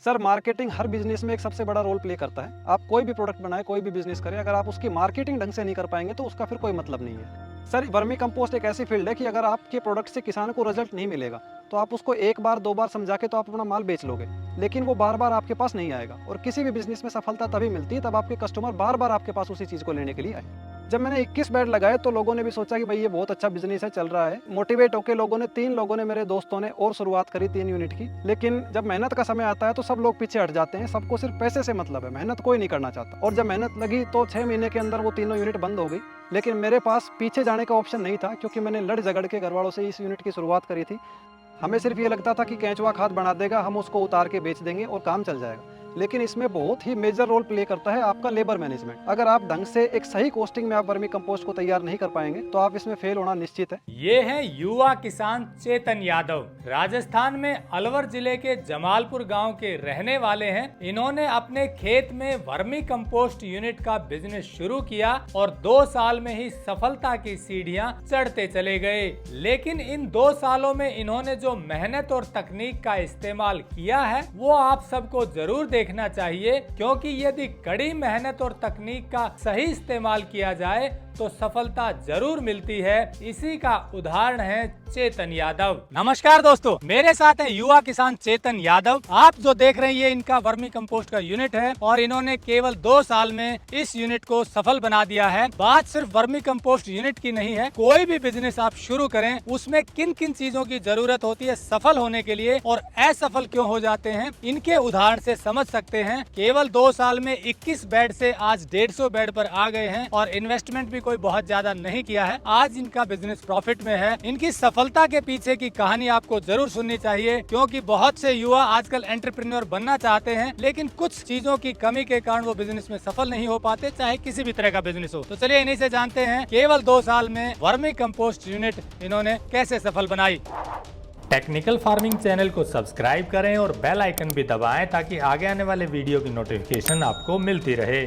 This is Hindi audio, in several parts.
सर मार्केटिंग हर बिजनेस में एक सबसे बड़ा रोल प्ले करता है। आप कोई भी प्रोडक्ट बनाए, कोई भी बिजनेस करें, अगर आप उसकी मार्केटिंग ढंग से नहीं कर पाएंगे तो उसका फिर कोई मतलब नहीं है। सर वर्मी कंपोस्ट एक ऐसी फील्ड है कि अगर आपके प्रोडक्ट से किसान को रिजल्ट नहीं मिलेगा तो आप उसको एक बार दो बार समझा के तो आप अपना माल बेच लोगे, लेकिन वो बार बार आपके पास नहीं आएगा। और किसी भी बिजनेस में सफलता तभी मिलती है तब आपके कस्टमर बार बार आपके पास उसी चीज को लेने के लिए आए। जब मैंने 21 बेड लगाए तो लोगों ने भी सोचा कि भाई ये बहुत अच्छा बिजनेस है, चल रहा है। मोटिवेट होकर लोगों ने, 3 लोगों ने, मेरे दोस्तों ने और शुरुआत करी 3 यूनिट की। लेकिन जब मेहनत का समय आता है तो सब लोग पीछे हट जाते हैं। सबको सिर्फ पैसे से मतलब है, मेहनत कोई नहीं करना चाहता। और जब मेहनत लगी तो 6 महीने के अंदर वो तीनों यूनिट बंद हो गई। लेकिन मेरे पास पीछे जाने का ऑप्शन नहीं था, क्योंकि मैंने लड़ झगड़ के घर वालों से इस यूनिट की शुरुआत करी थी। हमें सिर्फ ये लगता था कि केंचुआ खाद बना देगा, हम उसको उतार के बेच देंगे और काम चल जाएगा। लेकिन इसमें बहुत ही मेजर रोल प्ले करता है आपका लेबर मैनेजमेंट। अगर आप ढंग से एक सही कॉस्टिंग में आप वर्मी कंपोस्ट को तैयार नहीं कर पाएंगे तो आप इसमें फेल होना निश्चित है। ये है युवा किसान चेतन यादव। राजस्थान में अलवर जिले के जमालपुर गांव के रहने वाले हैं। इन्होंने अपने खेत में वर्मी कंपोस्ट यूनिट का बिजनेस शुरू किया और 2 साल में ही सफलता की सीढ़ियां चढ़ते चले गए। लेकिन इन 2 सालों में इन्होंने जो मेहनत और तकनीक का इस्तेमाल किया है वो आप सबको जरूर देखना चाहिए, क्योंकि यदि कड़ी मेहनत और तकनीक का सही इस्तेमाल किया जाए तो सफलता जरूर मिलती है। इसी का उदाहरण है चेतन यादव। नमस्कार दोस्तों, मेरे साथ है युवा किसान चेतन यादव। आप जो देख रहे हैं ये इनका वर्मी कंपोस्ट का यूनिट है और इन्होंने केवल 2 साल में इस यूनिट को सफल बना दिया है। बात सिर्फ वर्मी कंपोस्ट यूनिट की नहीं है, कोई भी बिजनेस आप शुरू करें उसमें किन किन चीजों की जरूरत होती है सफल होने के लिए और असफल क्यों हो जाते हैं, इनके उदाहरण से समझ सकते हैं। केवल 2 साल में 21 बेड से आज 150 बेड पर आ गए हैं और इन्वेस्टमेंट भी कोई बहुत ज्यादा नहीं किया है। आज इनका बिजनेस प्रॉफिट में है। इनकी सफलता के पीछे की कहानी आपको जरूर सुननी चाहिए, क्योंकि बहुत से युवा आजकल एंटरप्रेन्योर बनना चाहते हैं लेकिन कुछ चीजों की कमी के कारण वो बिजनेस में सफल नहीं हो पाते, चाहे किसी भी तरह का बिजनेस हो। तो चलिए इन्हीं से जानते हैं केवल 2 साल में वर्मी कंपोस्ट यूनिट इन्होंने कैसे सफल बनाई। टेक्निकल फार्मिंग चैनल को सब्सक्राइब करें और बेल आइकन भी दबाएं ताकि आगे आने वाले वीडियो की नोटिफिकेशन आपको मिलती रहे।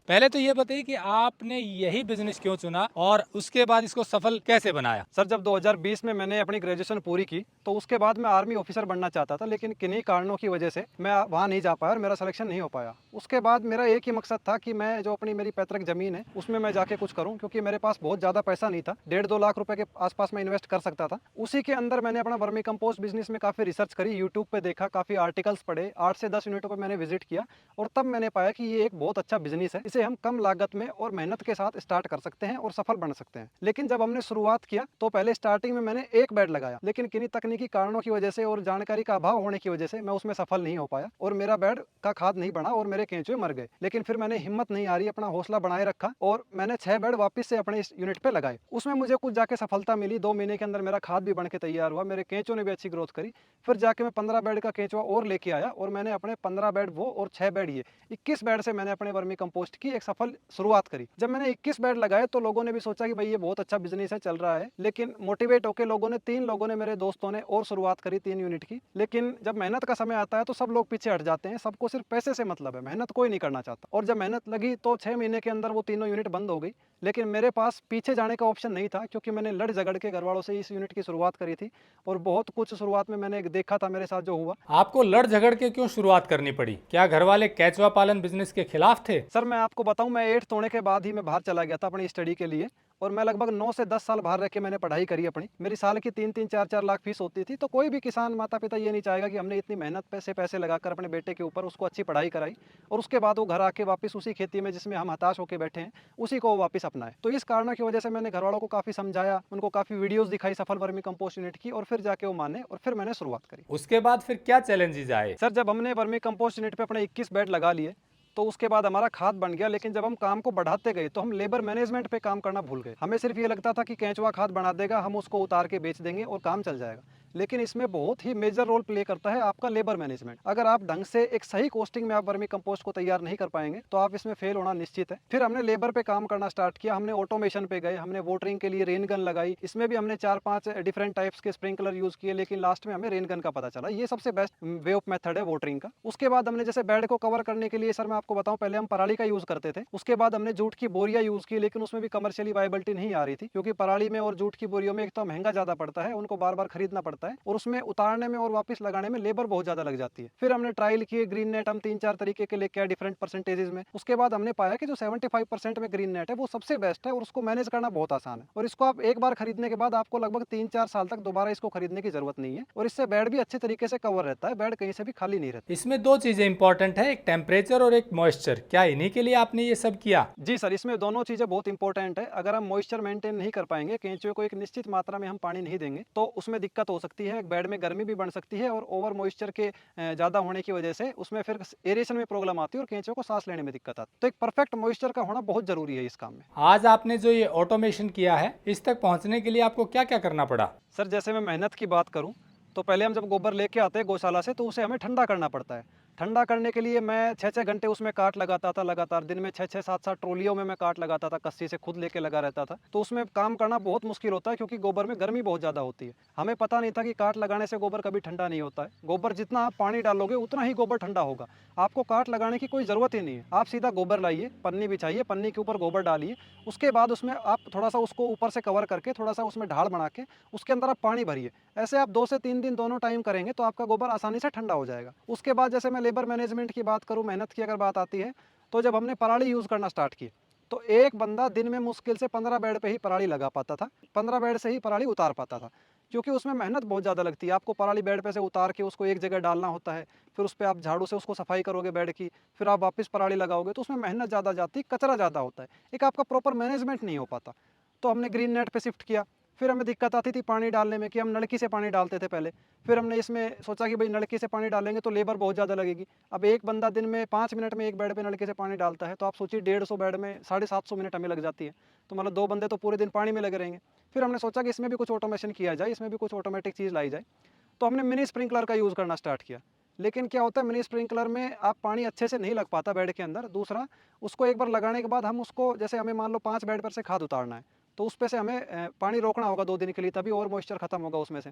पहले तो ये बताइए कि आपने यही बिजनेस क्यों चुना और उसके बाद इसको सफल कैसे बनाया। सर जब 2020 में मैंने अपनी ग्रेजुएशन पूरी की तो उसके बाद मैं आर्मी ऑफिसर बनना चाहता था, लेकिन किन्हीं कारणों की वजह से मैं वहाँ नहीं जा पाया और मेरा सिलेक्शन नहीं हो पाया। उसके बाद मेरा एक ही मकसद था कि मैं जो अपनी मेरी पैतृक जमीन है उसमें मैं जाके कुछ करूँ, क्योंकि मेरे पास बहुत ज़्यादा पैसा नहीं था। 1.5-2 लाख रुपए के आसपास में इन्वेस्ट कर सकता था। उसी के अंदर मैंने अपना वर्मी कंपोस्ट बिजनेस में काफ़ी रिसर्च करी, यूट्यूब पे देखा, काफ़ी आर्टिकल्स पढ़े, 8 से 10 यूनिटों पर मैंने विजिट किया और तब मैंने पाया कि ये एक बहुत अच्छा बिजनेस है। इसे हम कम लागत में और मेहनत के साथ स्टार्ट कर सकते हैं और सफल बन सकते हैं। लेकिन जब हमने शुरुआत किया तो पहले स्टार्टिंग में मैंने 1 बेड लगाया, लेकिन किन्हीं तकनीकी कारणों की वजह से और जानकारी का अभाव होने की वजह से मैं उसमें सफल नहीं हो पाया और मेरा बेड का खाद नहीं बढ़ा और मेरे केंचुए मर गए। लेकिन फिर मैंने हिम्मत नहीं हारी, अपना हौसला बनाए रखा और मैंने 6 बेड वापस से अपने इस यूनिट पे लगाए। उसमें मुझे कुछ जाके सफलता मिली। 2 महीने के अंदर मेरा खाद भी बन के तैयार हुआ, मेरे केंचुओं ने भी अच्छी ग्रोथ करी। फिर जाके मैं 15 बेड का केंचुआ और लेके आया और मैंने अपने 15 बेड वो और 6 बेड ये 21 बेड से मैंने अपने वर्मी कंपोस्ट की एक सफल शुरुआत करी। जब मैंने 21 बेड लगाए तो लोगों ने भी सोचा कि भाई ये बहुत अच्छा बिजनेस है, चल रहा है। लेकिन मोटिवेट होकर लोगों ने, 3 लोगों ने, मेरे दोस्तों ने और शुरुआत करी 3 यूनिट की। लेकिन जब मेहनत का समय आता है तो सब लोग पीछे हट जाते हैं। सबको सिर्फ पैसे से मतलब है, मेहनत कोई नहीं करना चाहता। और जब मेहनत लगी तो 6 महीने के अंदर वो तीनों यूनिट बंद हो गई। लेकिन मेरे पास पीछे जाने का ऑप्शन नहीं था, क्योंकि मैंने लड़ झगड़ के घर वालों से इस यूनिट की शुरुआत करी थी और बहुत कुछ शुरुआत में मैंने देखा था मेरे साथ जो हुआ। आपको लड़ झगड़ के क्यों शुरुआत करनी पड़ी? क्या घर वाले केंचुआ पालन बिजनेस के खिलाफ थे? सर मैं आपको बताऊं, मैं 8th होने के बाद ही मैं बाहर चला गया था अपनी स्टडी के लिए और मैं लगभग 9 से 10 साल बाहर रह के मैंने पढ़ाई करी अपनी। मेरी साल की 3-3, 4-4 लाख फीस होती थी। तो कोई भी किसान माता पिता ये नहीं चाहेगा कि हमने इतनी मेहनत पैसे लगाकर अपने बेटे के ऊपर उसको अच्छी पढ़ाई कराई और उसके बाद वो घर आके वापस उसी खेती में जिसमें हम हताश होकर बैठे हैं उसी को वापस अपनाए। तो इस कारणों की वजह से मैंने घर वालों को काफ़ी समझाया, उनको काफ़ी वीडियोज़ दिखाई सफल वर्मी कंपोस्ट यूनिट की और फिर जाके वो माने और फिर मैंने शुरुआत करी। उसके बाद फिर क्या चैलेंजेस आए? सर जब हमने वर्मी कंपोस्ट यूनिट पे अपने 21 बेड लगा लिए तो उसके बाद हमारा खाद बन गया। लेकिन जब हम काम को बढ़ाते गए तो हम लेबर मैनेजमेंट पे काम करना भूल गए। हमें सिर्फ ये लगता था कि केंचुआ खाद बना देगा, हम उसको उतार के बेच देंगे और काम चल जाएगा। लेकिन इसमें बहुत ही मेजर रोल प्ले करता है आपका लेबर मैनेजमेंट। अगर आप ढंग से एक सही कॉस्टिंग में आप वर्मी कंपोस्ट को तैयार नहीं कर पाएंगे तो आप इसमें फेल होना निश्चित है। फिर हमने लेबर पे काम करना स्टार्ट किया, हमने ऑटोमेशन पे गए, हमने वाटरिंग के लिए रेन गन लगाई। इसमें भी हमने 4-5 डिफरेंट टाइप्स के स्प्रिंकलर यूज किए, लेकिन लास्ट में हमें रेन गन का पता चला ये सबसे बेस्ट वे ऑफ मेथड है वाटरिंग का। उसके बाद हमने जैसे बेड को कवर करने के लिए, सर मैं आपको बताऊं, पहले हम पराली का यूज करते थे। उसके बाद हमने जूट की बोरियां यूज की, लेकिन उसमें भी कमर्शियली वायबिलिटी नहीं आ रही थी, क्योंकि पराली में और जूट की बोरियों में एक तो महंगा ज्यादा पड़ता है, उनको बार बार खरीदना पड़ता है। जाता है और उसमें उतारने में और वापस लगाने में लेबर बहुत ज़्यादा लग जाती है। फिर हमने ट्रायल किए, ग्रीन नेट हम 3-4 तरीके के लेके आए डिफरेंट परसेंटेजेस में। उसके बाद हमने पाया कि जो 75% में ग्रीन नेट है वो सबसे बेस्ट है और उसको मैनेज करना बहुत आसान है, और इसको आप एक बार खरीदने के बाद आपको लगभग 3-4 साल तक दोबारा इसको खरीदने की जरूरत नहीं है, और इससे बेड भी अच्छे तरीके से कवर रहता है, बेड कहीं से भी खाली नहीं रहता। इसमें दो चीजें इंपॉर्टेंट है, एक टेम्परेचर और एक मॉइस्चर। क्या इन्हीं के लिए आपने ये सब किया? जी सर, इसमें दोनों चीज़ें बहुत इंपॉर्टेंट है। अगर हम मॉइस्चर मेंटेन नहीं कर पाएंगे, केंचुए को एक निश्चित मात्रा में हम पानी नहीं देंगे, तो उसमें दिक्कत हो सकती है, बेड में गर्मी भी बढ़ सकती है, और ओवर मॉइस्चर के ज़्यादा होने की वजह से उसमें फिर एरेशन में प्रॉब्लम आती है और केंचुए को सांस लेने में दिक्कत आती है। तो एक परफेक्ट मॉइस्चर का होना बहुत जरूरी है इस काम में। आज आपने जो ये ऑटोमेशन किया है, इस तक पहुंचने के लिए आपको क्या क्या करना पड़ा? सर जैसे मैं मेहनत की बात करूं, तो पहले हम जब गोबर लेके आते हैं गौशाला से, तो उसे हमें ठंडा करना पड़ता है। ठंडा करने के लिए मैं 6-6 घंटे उसमें काट लगाता था लगातार, दिन में 6-6 7-7 ट्रॉलियों में मैं काट लगाता था, कस्सी से खुद लेके लगा रहता था। तो उसमें काम करना बहुत मुश्किल होता है, क्योंकि गोबर में गर्मी बहुत ज़्यादा होती है। हमें पता नहीं था कि काट लगाने से गोबर कभी ठंडा नहीं होता है। गोबर जितना आप पानी डालोगे उतना ही गोबर ठंडा होगा। आपको काट लगाने की कोई ज़रूरत ही नहीं है। आप सीधा गोबर लाइए, पन्नी बिछाइए, पन्नी के ऊपर गोबर डालिए, उसके बाद उसमें आप थोड़ा सा उसको ऊपर से कवर करके थोड़ा सा उसमें ढाल बना के उसके अंदर आप पानी भरिए। ऐसे आप 2 से 3 दिन दोनों टाइम करेंगे तो आपका गोबर आसानी से ठंडा हो जाएगा। उसके बाद जैसे मैं लेबर मैनेजमेंट की बात करूँ, मेहनत की अगर बात आती है, तो जब हमने पराली यूज़ करना स्टार्ट की, तो एक बंदा दिन में मुश्किल से 15 बेड पे ही पराली लगा पाता था, 15 बेड से ही पराली उतार पाता था, क्योंकि उसमें मेहनत बहुत ज़्यादा लगती है। आपको पराली बेड पे से उतार के उसको एक जगह डालना होता है, फिर उस पर आप झाड़ू से उसको सफाई करोगे बेड की, फिर आप वापस पराली लगाओगे, तो उसमें मेहनत ज़्यादा जाती है, कचरा ज़्यादा होता है, एक आपका प्रॉपर मैनेजमेंट नहीं हो पाता। तो हमने ग्रीन नेट पे शिफ्ट किया। फिर हमें दिक्कत आती थी पानी डालने में, कि हम नलकी से पानी डालते थे पहले। फिर हमने इसमें सोचा कि भाई नलकी से पानी डालेंगे तो लेबर बहुत ज़्यादा लगेगी। अब एक बंदा दिन में 5 मिनट में एक बेड पे नलके से पानी डालता है, तो आप सोचिए 150 बेड में 750 मिनट हमें लग जाती है। तो मतलब 2 बंदे तो पूरे दिन पानी में लगे रहेंगे। फिर हमने सोचा कि इसमें भी कुछ ऑटोमेशन किया जाए, इसमें भी कुछ ऑटोमेटिक चीज़ लाई जाए। तो हमने मिनी स्प्रिंकलर का यूज़ करना स्टार्ट किया। लेकिन क्या होता है, मिनी स्प्रिंकलर में आप पानी अच्छे से नहीं लग पाता बेड के अंदर। दूसरा, उसको एक बार लगाने के बाद हम उसको, जैसे हमें मान लो 5 बेड पर से खाद उतारना है, तो उस पे से हमें पानी रोकना होगा 2 दिन के लिए, तभी और मॉइस्चर खत्म होगा उसमें से।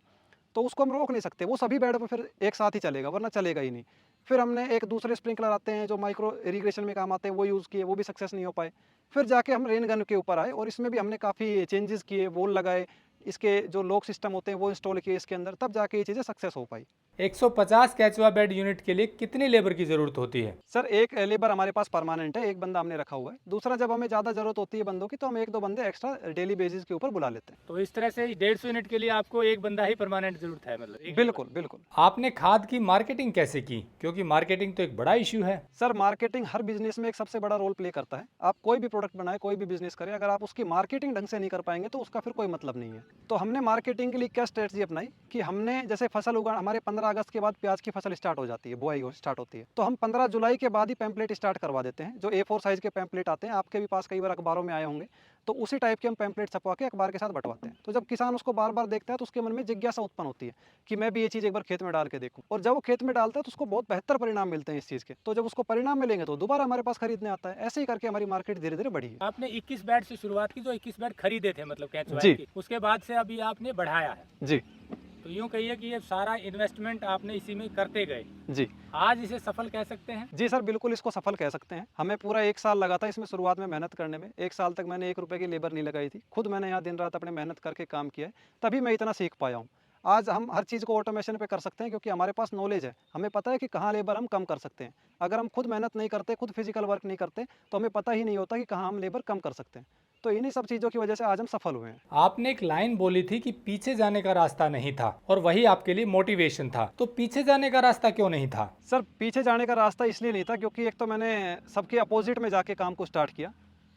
तो उसको हम रोक नहीं सकते, वो सभी बेड पर फिर एक साथ ही चलेगा, वरना चलेगा ही नहीं। फिर हमने एक दूसरे स्प्रिंकलर आते हैं जो माइक्रो इरिगेशन में काम आते हैं, वो यूज़ किए, वो भी सक्सेस नहीं हो पाए। फिर जाके हम रेन गन के ऊपर आए, और इसमें भी हमने काफ़ी चेंजेस किए, वॉल लगाए, इसके जो लॉक सिस्टम होते हैं वो इंस्टॉल किए इसके अंदर, तब जाके ये चीज़ें सक्सेस हो पाई। 150 केचुआ बेड यूनिट के लिए कितनी लेबर की जरूरत होती है? सर एक लेबर हमारे पास परमानेंट है, एक बंदा हमने रखा हुआ है। दूसरा, जब हमें ज़्यादा ज़रूरत होती है बंदों की, तो हम 1-2 बंदे एक्स्ट्रा डेली बेसिस के ऊपर बुला लेते हैं। तो इस तरह से 150 यूनिट के लिए आपको एक बंदा ही परमानेंट जरूरत है, मतलब एक बिल्कुल बिल्कुल। आपने खाद की मार्केटिंग कैसे की? क्योंकि मार्केटिंग तो एक बड़ा इश्यू है। सर मार्केटिंग हर बिजनेस में एक सबसे बड़ा रोल प्ले करता है। आप कोई भी प्रोडक्ट बनाए, कोई भी बिजनेस करें, अगर आप उसकी मार्केटिंग ढंग से नहीं कर पाएंगे तो उसका फिर कोई मतलब नहीं है। तो हमने मार्केटिंग के लिए क्या स्ट्रेटजी अपनाई, कि हमने जैसे फसल उगा, हमारे 15 अगस्त के बाद प्याज की फसल स्टार्ट हो जाती है, बुआई स्टार्ट होती है, तो हम 15 जुलाई के बाद ही पैम्पलेट स्टार्ट करवा देते हैं। जो A4 साइज के पैम्पलेट आते हैं, आपके भी पास कई बार अखबारों में आए होंगे, तो उसी टाइप के हम पैम्पलेट छपवा के अखबार के साथ बंटवाते हैं। तो जब किसान उसको बार बार देखता है, तो उसके मन में जिज्ञासा उत्पन्न होती है कि मैं भी ये चीज़ एक बार खेत में डाल के देखूं, और जब वो खेत में डालता है तो उसको बहुत बेहतर परिणाम मिलते हैं इस चीज़ के। तो जब उसको परिणाम मिलेंगे तो दोबारा हमारे पास खरीदने आता है। ऐसे ही करके हमारी मार्केट धीरे धीरे बढ़ी है। आपने 21 बेड से शुरुआत की, जो 21 बेड खरीदे थे मतलब केचुआ जी। की, उसके बाद से अभी आपने बढ़ाया है। जी तो यूँ कहिए कि ये सारा इन्वेस्टमेंट आपने इसी में करते गए, जी आज इसे सफल कह सकते हैं? जी सर, बिल्कुल इसको सफल कह सकते हैं। हमें पूरा 1 साल लगा था इसमें शुरुआत में मेहनत करने में। 1 साल तक मैंने 1 रुपए की लेबर नहीं लगाई थी। खुद मैंने यहाँ दिन रात अपने मेहनत करके काम किया है, तभी मैं इतना सीख पाया हूँ। आज हम हर चीज़ को ऑटोमेशन पे कर सकते हैं, क्योंकि हमारे पास नॉलेज है। हमें पता है कि कहाँ लेबर हम कम कर सकते हैं। अगर हम खुद मेहनत नहीं करते, खुद फिजिकल वर्क नहीं करते, तो हमें पता ही नहीं होता कि कहाँ हम लेबर कम कर सकते हैं। तो इन्हीं सब चीज़ों की वजह से आज हम सफल हुए हैं। आपने एक लाइन बोली थी कि पीछे जाने का रास्ता नहीं था, और वही आपके लिए मोटिवेशन था। तो पीछे जाने का रास्ता क्यों नहीं था? सर पीछे जाने का रास्ता इसलिए नहीं था, क्योंकि एक तो मैंने सबके अपोजिट में जाके काम को स्टार्ट किया।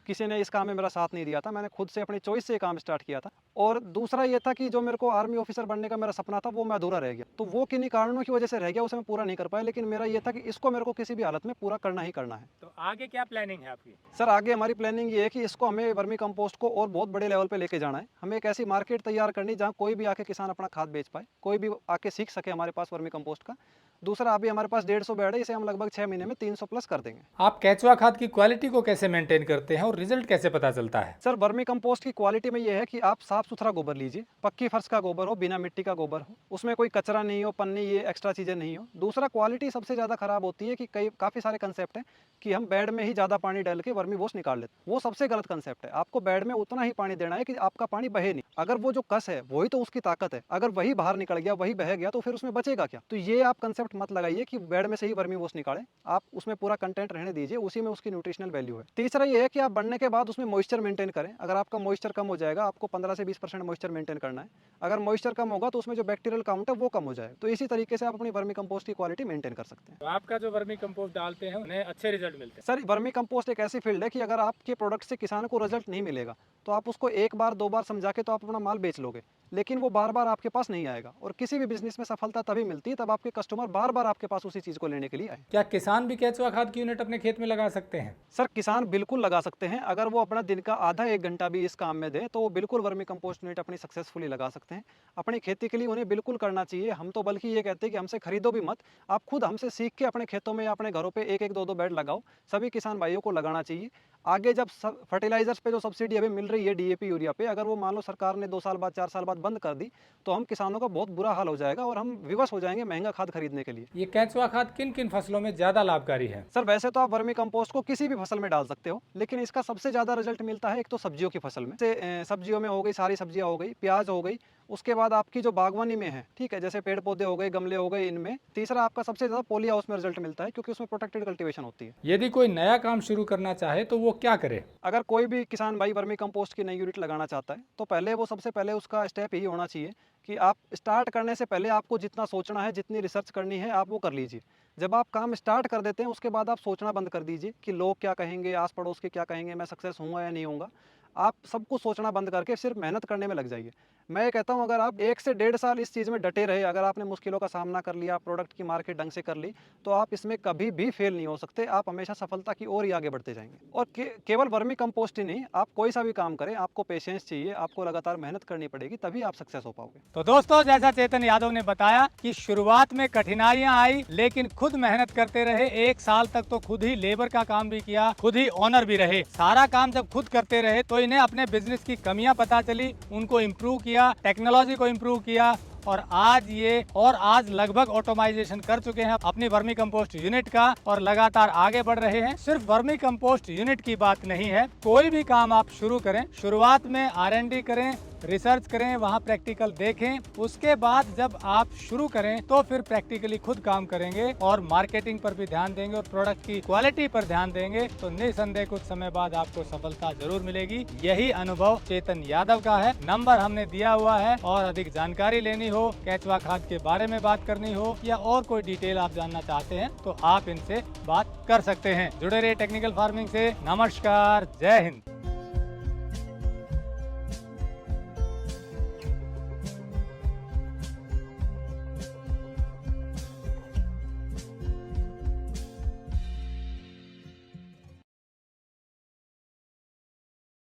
किसी ने इस काम में मेरा साथ नहीं दिया था, मैंने खुद से अपनी चॉइस से ये काम स्टार्ट किया था। और दूसरा ये था कि जो मेरे को आर्मी ऑफिसर बनने का मेरा सपना था, वो मैं अधूरा रह गया। तो वो किन्हीं कारणों की वजह से रह गया, उसे मैं पूरा नहीं कर पाया। लेकिन मेरा ये था कि इसको मेरे को किसी भी हालत में पूरा करना ही करना है। तो आगे क्या प्लानिंग है आपकी? सर आगे हमारी प्लानिंग ये है कि इसको हमें वर्मी कंपोस्ट को और बहुत बड़े लेवल पे लेके जाना है। हमें एक ऐसी मार्केट तैयार करनी जहाँ कोई भी आके किसान अपना खाद बेच पाए, कोई भी आके सीख सके हमारे पास वर्मी कंपोस्ट का। दूसरा अभी हमारे पास 150 बेड है, इसे हम लगभग 6 महीने में 300 प्लस कर देंगे। आप केचुआ खाद की क्वालिटी को कैसे मेंटेन करते हैं और रिजल्ट कैसे पता चलता है? सर, वर्मी कंपोस्ट की क्वालिटी में ये है कि आप साफ सुथरा गोबर लीजिए, पक्की फर्श का गोबर हो, बिना मिट्टी का गोबर हो, उसमें कोई कचरा नहीं हो, पन्नी ये एक्स्ट्रा चीज़ें नहीं हो। दूसरा, क्वालिटी सबसे ज़्यादा खराब होती है कि काफ़ी सारे कंसेप्ट हैं कि हम बेड में ही ज़्यादा पानी डाल के वर्मी वॉश निकाल लेते हैं। वो सबसे गलत कंसेप्ट है। आपको बेड में उतना ही पानी देना है कि आपका पानी बहे नहीं। अगर वो जो कस है वही तो उसकी ताकत है, अगर वही बाहर निकल गया, वही बह गया, तो फिर उसमें बचेगा क्या? तो ये आप कंसेप्ट मत लगाइए कि बेड में से ही वर्मी वॉश निकालें। आप उसमें पूरा कंटेंट रहने दीजिए, उसी में उसकी न्यूट्रिशनल वैल्यू है। तीसरा ये है कि आप बनने के बाद उसमें मॉइस्चर मेंटेन करें। अगर आपका मॉइस्चर कम हो जाएगा, आपको 15 से 20% मॉइस्चर मेंटेन करना है। अगर मॉइस्चर कम होगा तो उसमें जो बैक्टीरियल काउंट है वो कम हो जाएगा। तो इसी तरीके से आप अपनी वर्मी कंपोस्ट की क्वालिटी मेंटेन कर सकते हैं। तो आपका जो वर्मी कंपोस्ट डालते हैं उन्हें अच्छे रिजल्ट मिलते हैं? सर, वर्मी कंपोस्ट एक ऐसी फील्ड है कि अगर आपके प्रोडक्ट से किसान को रिजल्ट नहीं मिलेगा तो आप उसको एक बार दो बार समझा के तो आप अपना माल बेच लोगे, लेकिन वो बार बार आपके पास नहीं आएगा। और किसी भी बिजनेस में सफलता तभी मिलती है तब आपके कस्टमर बार बार आपके पास उसी चीज़ को लेने के लिए आए। क्या किसान भी केचुआ खाद की यूनिट अपने खेत में लगा सकते हैं? सर, किसान बिल्कुल लगा सकते हैं। अगर वो अपना दिन का आधा एक घंटा भी इस काम में दे तो वो बिल्कुल वर्मी कंपोस्ट यूनिट अपनी सक्सेसफुली लगा सकते हैं। अपनी खेती के लिए उन्हें बिल्कुल करना चाहिए। हम तो बल्कि ये कहते हैं कि हमसे खरीदो भी मत, आप खुद हमसे सीख के अपने खेतों में या अपने घरों पे एक एक दो दो बेड लगाओ। सभी किसान भाइयों को लगाना चाहिए। आगे जब फर्टिलाइजर्स पे जो सब्सिडी अभी मिल रही है डीएपी यूरिया पे, अगर वो मान लो सरकार ने 2 साल बाद 4 साल बाद बंद कर दी तो हम किसानों का बहुत बुरा हाल हो जाएगा और हम विवश हो जाएंगे महंगा खाद खरीदने के लिए। ये केचुआ खाद किन किन फसलों में ज्यादा लाभकारी है? सर, वैसे तो आप वर्मी कंपोस्ट को किसी भी फसल में डाल सकते हो, लेकिन इसका सबसे ज़्यादा रिजल्ट मिलता है एक तो सब्जियों की फसल में। जैसे सब्जियों में हो गई, सारी सब्जियां हो गई, प्याज हो गई, उसके बाद आपकी जो बागवानी में है, ठीक है, जैसे पेड़ पौधे हो गए, गमले हो गए, इनमें। तीसरा आपका सबसे ज़्यादा पॉली हाउस में रिजल्ट मिलता है क्योंकि उसमें प्रोटेक्टेड कल्टीवेशन होती है। यदि कोई नया काम शुरू करना चाहे तो वो क्या करे? अगर कोई भी किसान भाई वर्मी कंपोस्ट की नई यूनिट लगाना चाहता है तो पहले वो सबसे पहले उसका स्टेप यही होना चाहिए कि आप स्टार्ट करने से पहले आपको जितना सोचना है, जितनी रिसर्च करनी है, आप वो कर लीजिए। जब आप काम स्टार्ट कर देते हैं उसके बाद आप सोचना बंद कर दीजिए कि लोग क्या कहेंगे, आस पड़ोस के क्या कहेंगे, मैं सक्सेस होऊंगा या नहीं होऊंगा। आप सब कुछ सोचना बंद करके सिर्फ मेहनत करने में लग जाइए। मैं ये कहता हूँ अगर आप 1 से 1.5 साल इस चीज़ में डटे रहे, अगर आपने मुश्किलों का सामना कर लिया, प्रोडक्ट की मार्केट ढंग से कर ली, तो आप इसमें कभी भी फेल नहीं हो सकते। आप हमेशा सफलता की ओर ही आगे बढ़ते जाएंगे। और केवल वर्मी कंपोस्ट ही नहीं, आप कोई सा भी काम करें, आपको पेशेंस चाहिए, आपको लगातार मेहनत करनी पड़ेगी, तभी आप सक्सेस हो पाओगे। तो दोस्तों, जैसा चेतन यादव ने बताया कि शुरुआत में कठिनाइयां आई लेकिन खुद मेहनत करते रहे। 1 साल तक तो खुद ही लेबर का काम भी किया, खुद ही ओनर भी रहे। सारा काम जब खुद करते रहे तो इन्हें अपने बिजनेस की कमियां पता चली, उनको इम्प्रूव किया, टेक्नोलॉजी को इम्प्रूव किया और आज लगभग ऑटोमाइजेशन कर चुके हैं अपनी वर्मी कंपोस्ट यूनिट का और लगातार आगे बढ़ रहे हैं। सिर्फ वर्मी कंपोस्ट यूनिट की बात नहीं है, कोई भी काम आप शुरू करें, शुरुआत में R&D करें, रिसर्च करें, वहाँ प्रैक्टिकल देखें, उसके बाद जब आप शुरू करें तो फिर प्रैक्टिकली खुद काम करेंगे और मार्केटिंग पर भी ध्यान देंगे और प्रोडक्ट की क्वालिटी पर ध्यान देंगे तो निसंदेह कुछ समय बाद आपको सफलता जरूर मिलेगी। यही अनुभव चेतन यादव का है। नंबर हमने दिया हुआ है और अधिक जानकारी लेनी हो, केचुआ खाद के बारे में बात करनी हो या और कोई डिटेल आप जानना चाहते हैं तो आप इनसे बात कर सकते हैं। जुड़े रहे टेक्निकल फार्मिंग से। नमस्कार, जय हिंद।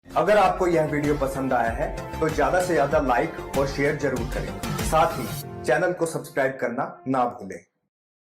अगर आपको यह वीडियो पसंद आया है तो ज्यादा से ज्यादा लाइक और शेयर जरूर करें। साथ ही चैनल को सब्सक्राइब करना ना भूलें।